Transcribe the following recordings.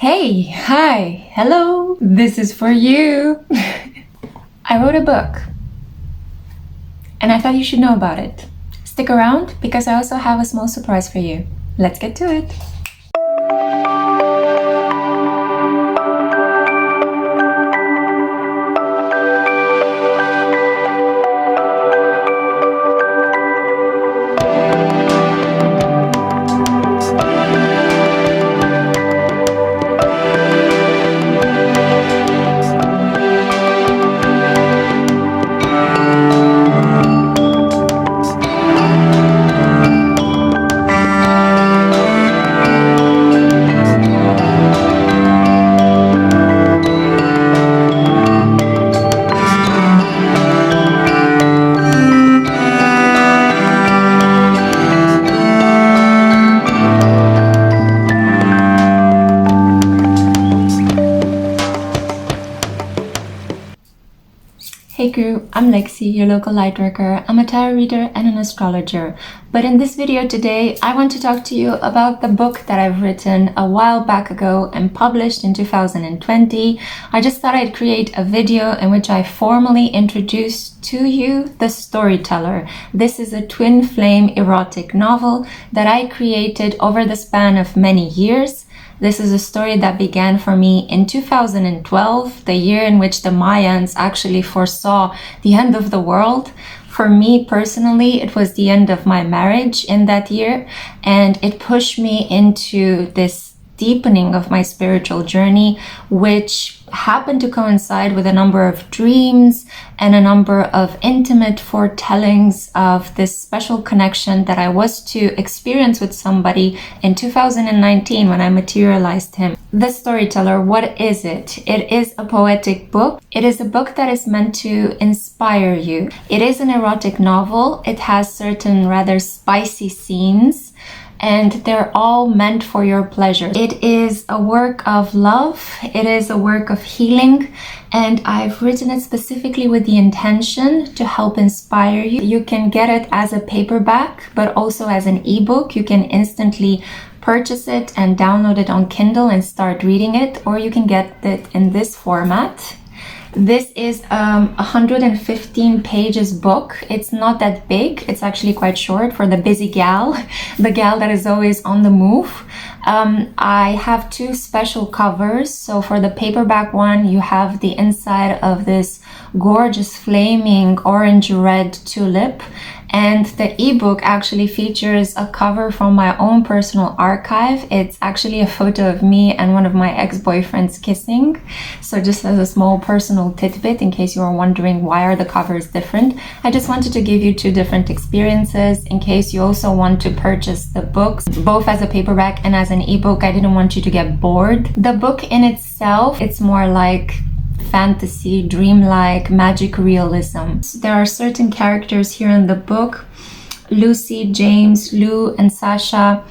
Hey, hi, hello, this is for you. I wrote a book and I thought you should know about it. Stick around because I also have a small surprise for you. Let's get to it. Hey crew, I'm Lexi, your local lightworker. I'm a tarot reader and an astrologer. But in this video today, I want to talk to you about the book that I've written a while back ago and published in 2020. I just thought I'd create a video in which I formally introduce to you The Storyteller. This is a twin flame erotic novel that I created over the span of many years. This is a story that began for me in 2012, the year in which the Mayans actually foresaw the end of the world. For me personally, it was the end of my marriage in that year, and it pushed me into this deepening of my spiritual journey, which happened to coincide with a number of dreams and a number of intimate foretellings of this special connection that I was to experience with somebody in 2019 when I materialized him. The Storyteller, what is it? It is a poetic book. It is a book that is meant to inspire you. It is an erotic novel. It has certain rather spicy scenes, and they're all meant for your pleasure. It is a work of love, it is a work of healing, and I've written it specifically with the intention to help inspire you. You can get it as a paperback, but also as an ebook. You can instantly purchase it and download it on Kindle and start reading it, or you can get it in this format. This is a 115 pages book. It's not that big. It's actually quite short for the busy gal, the gal that is always on the move. I have two special covers. So for the paperback one, you have the inside of this gorgeous flaming orange-red tulip. And the ebook actually features a cover from my own personal archive. It's actually a photo of me and one of my ex-boyfriends kissing. So just as a small personal tidbit, in case you are wondering why are the covers different, I just wanted to give you two different experiences in case you also want to purchase the books, both as a paperback and as an ebook. I didn't want you to get bored. The book in itself, it's more like fantasy, dreamlike, magic realism. There are certain characters here in the book, Lucy, James, Lou, and Sasha,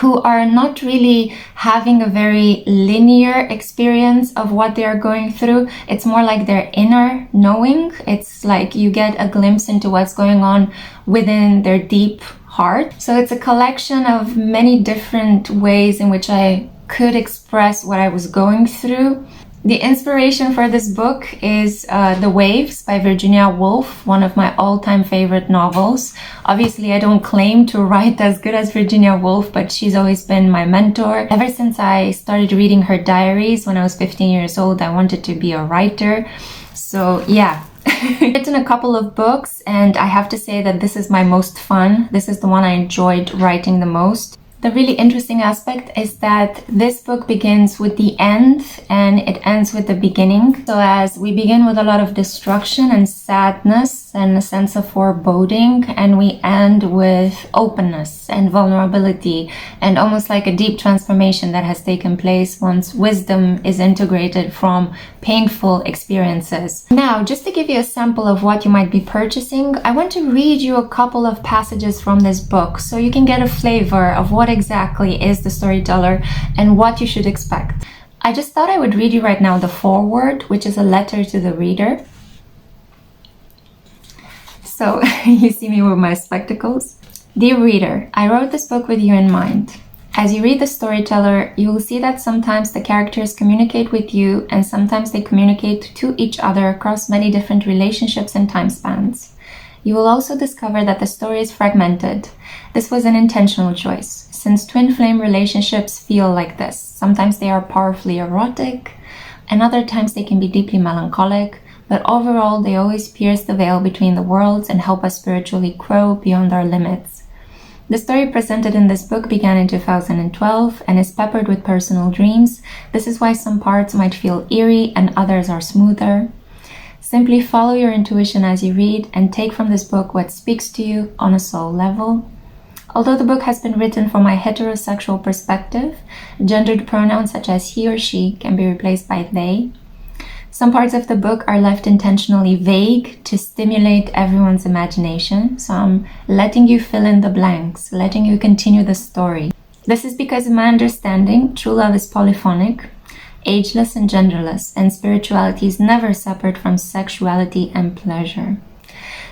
who are not really having a very linear experience of what they are going through. It's more like their inner knowing. It's like you get a glimpse into what's going on within their deep heart. So it's a collection of many different ways in which I could express what I was going through. The inspiration for this book is The Waves by Virginia Woolf, one of my all-time favorite novels. Obviously, I don't claim to write as good as Virginia Woolf, but she's always been my mentor. Ever since I started reading her diaries when I was 15 years old, I wanted to be a writer. So yeah. I've written a couple of books, and I have to say that this is my most fun. This is the one I enjoyed writing the most. The really interesting aspect is that this book begins with the end and it ends with the beginning. So as we begin with a lot of destruction and sadness and a sense of foreboding, and we end with openness and vulnerability and almost like a deep transformation that has taken place once wisdom is integrated from painful experiences. Now, just to give you a sample of what you might be purchasing, I want to read you a couple of passages from this book so you can get a flavor of what exactly is The Storyteller and what you should expect. I just thought I would read you right now the foreword, which is a letter to the reader. So you see me with my spectacles. Dear reader, I wrote this book with you in mind. As you read The Storyteller, you will see that sometimes the characters communicate with you and sometimes they communicate to each other across many different relationships and time spans. You will also discover that the story is fragmented. This was an intentional choice, since twin flame relationships feel like this. Sometimes they are powerfully erotic, and other times they can be deeply melancholic, but overall they always pierce the veil between the worlds and help us spiritually grow beyond our limits. The story presented in this book began in 2012 and is peppered with personal dreams. This is why some parts might feel eerie and others are smoother. Simply follow your intuition as you read and take from this book what speaks to you on a soul level. Although the book has been written from my heterosexual perspective, gendered pronouns such as he or she can be replaced by they. Some parts of the book are left intentionally vague to stimulate everyone's imagination, so I'm letting you fill in the blanks, letting you continue the story. This is because in my understanding, true love is polyphonic, ageless and genderless, and spirituality is never separate from sexuality and pleasure.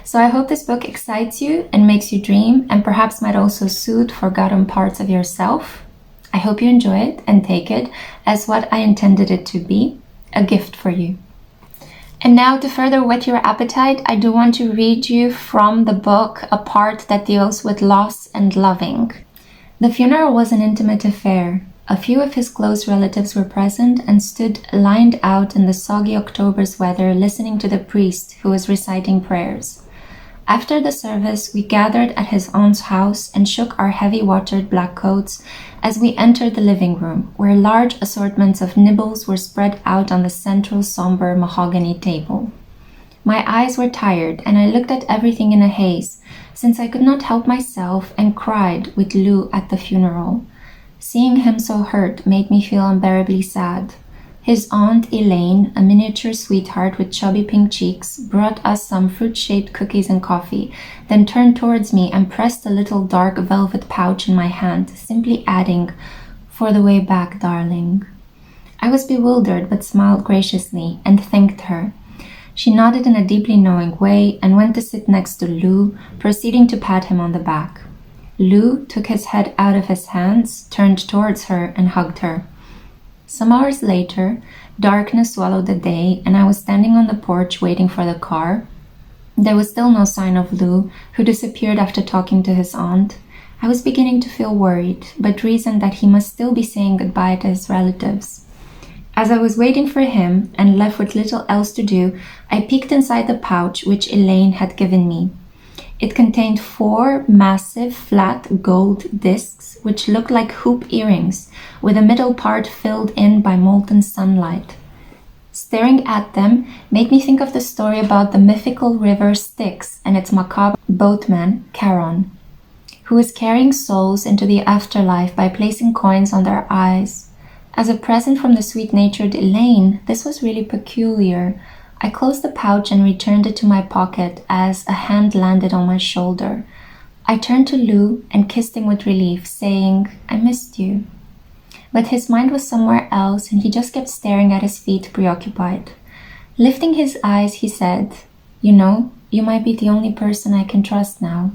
So I hope this book excites you and makes you dream, and perhaps might also soothe forgotten parts of yourself. I hope you enjoy it and take it as what I intended it to be. A gift for you. And now, to further whet your appetite, I do want to read you from the book a part that deals with loss and loving. The funeral was an intimate affair. A few of his close relatives were present and stood lined out in the soggy October's weather listening to the priest who was reciting prayers. After the service, we gathered at his aunt's house and shook our heavy-watered black coats as we entered the living room, where large assortments of nibbles were spread out on the central somber mahogany table. My eyes were tired, and I looked at everything in a haze, since I could not help myself and cried with Lou at the funeral. Seeing him so hurt made me feel unbearably sad. His aunt, Elaine, a miniature sweetheart with chubby pink cheeks, brought us some fruit-shaped cookies and coffee, then turned towards me and pressed a little dark velvet pouch in my hand, simply adding, "For the way back, darling." I was bewildered but smiled graciously and thanked her. She nodded in a deeply knowing way and went to sit next to Lou, proceeding to pat him on the back. Lou took his head out of his hands, turned towards her, and hugged her. Some hours later, darkness swallowed the day, and I was standing on the porch waiting for the car. There was still no sign of Lou, who disappeared after talking to his aunt. I was beginning to feel worried, but reasoned that he must still be saying goodbye to his relatives. As I was waiting for him, and left with little else to do, I peeked inside the pouch which Elaine had given me. It contained 4 massive, flat gold discs, which looked like hoop earrings, with the middle part filled in by molten sunlight. Staring at them made me think of the story about the mythical river Styx and its macabre boatman, Charon, who was carrying souls into the afterlife by placing coins on their eyes. As a present from the sweet-natured Elaine, this was really peculiar. I closed the pouch and returned it to my pocket as a hand landed on my shoulder. I turned to Lou and kissed him with relief, saying, "I missed you." But his mind was somewhere else, and he just kept staring at his feet, preoccupied. Lifting his eyes, he said, "You know, you might be the only person I can trust now."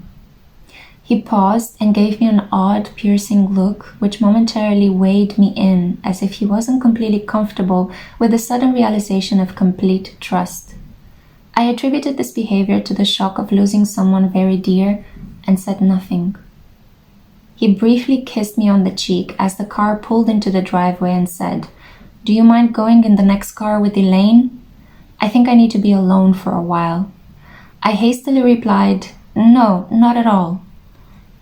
He paused and gave me an odd, piercing look, which momentarily weighed me in, as if he wasn't completely comfortable with the sudden realization of complete trust. I attributed this behavior to the shock of losing someone very dear and said nothing. He briefly kissed me on the cheek as the car pulled into the driveway and said, "Do you mind going in the next car with Elaine? I think I need to be alone for a while." I hastily replied, "No, not at all."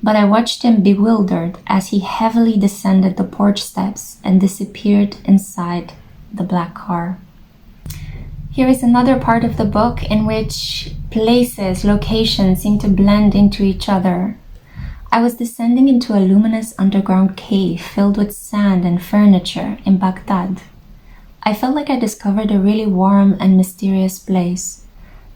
But I watched him bewildered as he heavily descended the porch steps and disappeared inside the black car. Here is another part of the book in which places, locations seem to blend into each other. I was descending into a luminous underground cave filled with sand and furniture in Baghdad. I felt like I discovered a really warm and mysterious place.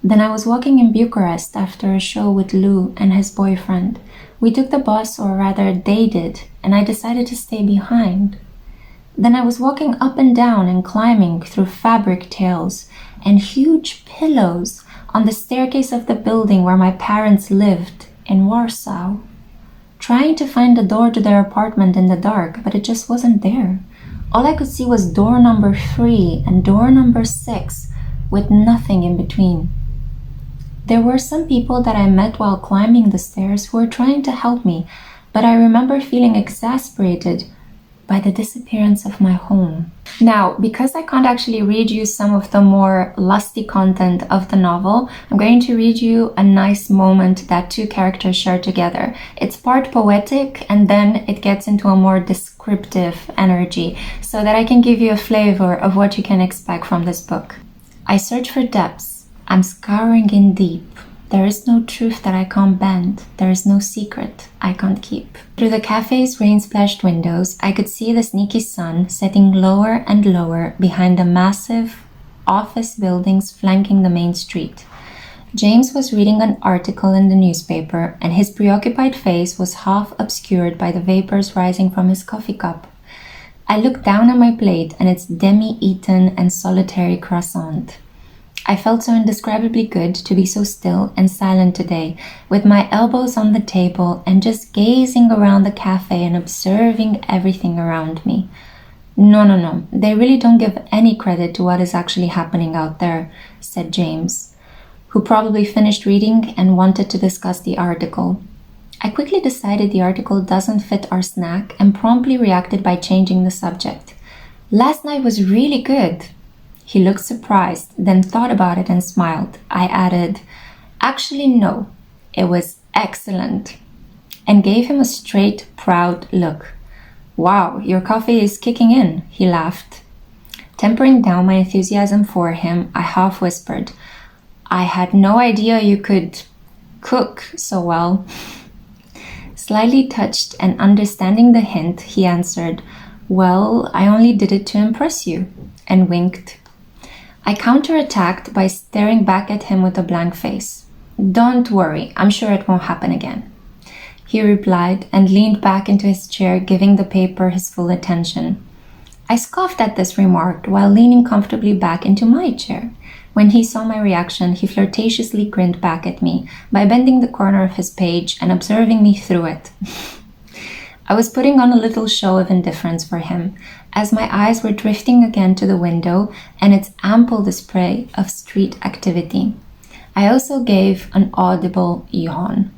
Then I was walking in Bucharest after a show with Lou and his boyfriend. We took the bus, or rather they did, and I decided to stay behind. Then I was walking up and down and climbing through fabric tails and huge pillows on the staircase of the building where my parents lived in Warsaw. trying to find the door to their apartment in the dark, but it just wasn't there. All I could see was door number 3 and door number 6, with nothing in between. There were some people that I met while climbing the stairs who were trying to help me, but I remember feeling exasperated by the disappearance of my home. Now, because I can't actually read you some of the more lusty content of the novel, I'm going to read you a nice moment that 2 characters share together. It's part poetic and then it gets into a more descriptive energy so that I can give you a flavor of what you can expect from this book. I search for depths. I'm scouring in deep. There is no truth that I can't bend. There is no secret I can't keep. Through the cafe's rain-splashed windows, I could see the sneaky sun setting lower and lower behind the massive office buildings flanking the main street. James was reading an article in the newspaper, and his preoccupied face was half obscured by the vapors rising from his coffee cup. I looked down at my plate and its demi-eaten and solitary croissant. I felt so indescribably good to be so still and silent today, with my elbows on the table and just gazing around the cafe and observing everything around me. No, they really don't give any credit to what is actually happening out there, said James, who probably finished reading and wanted to discuss the article. I quickly decided the article doesn't fit our snack and promptly reacted by changing the subject. Last night was really good. He looked surprised, then thought about it and smiled. I added, actually no, it was excellent, and gave him a straight, proud look. Wow, your coffee is kicking in, he laughed. Tempering down my enthusiasm for him, I half whispered, I had no idea you could cook so well. Slightly touched and understanding the hint, he answered, well, I only did it to impress you, and winked. I counterattacked by staring back at him with a blank face. Don't worry, I'm sure it won't happen again. He replied and leaned back into his chair, giving the paper his full attention. I scoffed at this remark while leaning comfortably back into my chair. When he saw my reaction, he flirtatiously grinned back at me by bending the corner of his page and observing me through it. I was putting on a little show of indifference for him, as my eyes were drifting again to the window and its ample display of street activity. I also gave an audible yawn.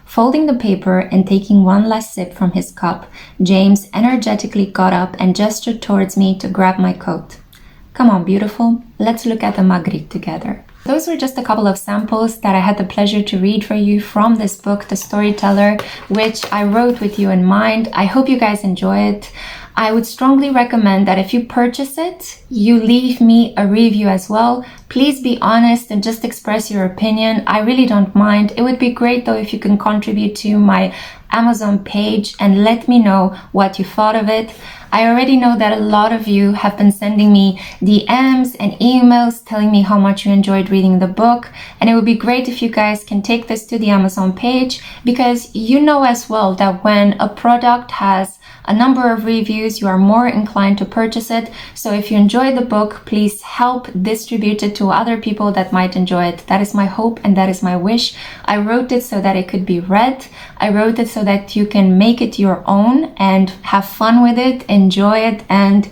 Folding the paper and taking one last sip from his cup, James energetically got up and gestured towards me to grab my coat. Come on, beautiful, let's look at the Magritte together. Those were just a couple of samples that I had the pleasure to read for you from this book, The Storyteller, which I wrote with you in mind. I hope you guys enjoy it. I would strongly recommend that if you purchase it, you leave me a review as well. Please be honest and just express your opinion. I really don't mind. It would be great though if you can contribute to my Amazon page and let me know what you thought of it. I already know that a lot of you have been sending me DMs and emails telling me how much you enjoyed reading the book, and it would be great if you guys can take this to the Amazon page, because you know as well that when a product has a number of reviews, you are more inclined to purchase it. So if you enjoy the book, please help distribute it to other people that might enjoy it. That is my hope and that is my wish. I wrote it so that it could be read. I wrote it so that you can make it your own and have fun with it, enjoy it, and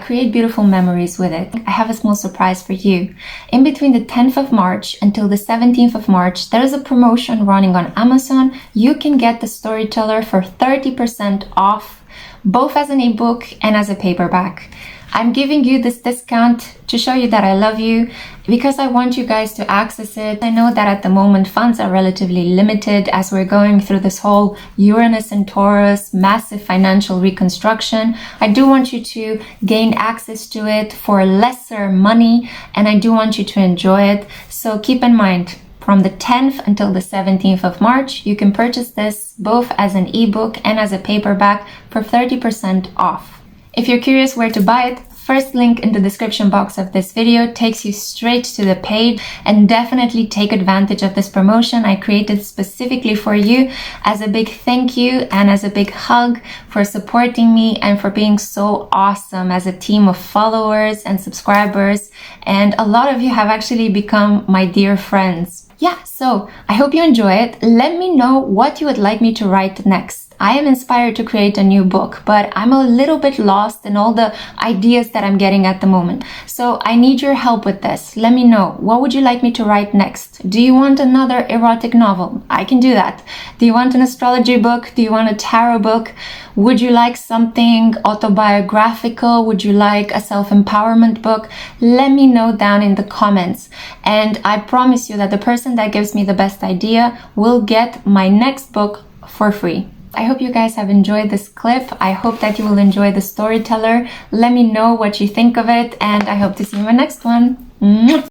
create beautiful memories with it. I have a small surprise for you. In between the 10th of March until the 17th of March, there is a promotion running on Amazon. You can get The Storyteller for 30% off, both as an ebook and as a paperback. I'm giving you this discount to show you that I love you, because I want you guys to access it. I know that at the moment funds are relatively limited as we're going through this whole Uranus and Taurus massive financial reconstruction. I do want you to gain access to it for lesser money, and I do want you to enjoy it. So keep in mind, from the 10th until the 17th of March, you can purchase this both as an ebook and as a paperback for 30% off. If you're curious where to buy it, first link in the description box of this video takes you straight to the page, and definitely take advantage of this promotion I created specifically for you as a big thank you and as a big hug for supporting me and for being so awesome as a team of followers and subscribers. And a lot of you have actually become my dear friends. yeah, so I hope you enjoy it. Let me know what you would like me to write next. I am inspired to create a new book, but I'm a little bit lost in all the ideas that I'm getting at the moment. So I need your help with this. Let me know. What would you like me to write next? Do you want another erotic novel? I can do that. Do you want an astrology book? Do you want a tarot book? Would you like something autobiographical? Would you like a self-empowerment book? Let me know down in the comments. And I promise you that the person that gives me the best idea will get my next book for free. I hope you guys have enjoyed this clip. I hope that you will enjoy the Storyteller. Let me know what you think of it, and I hope to see you in my next one. Mwah!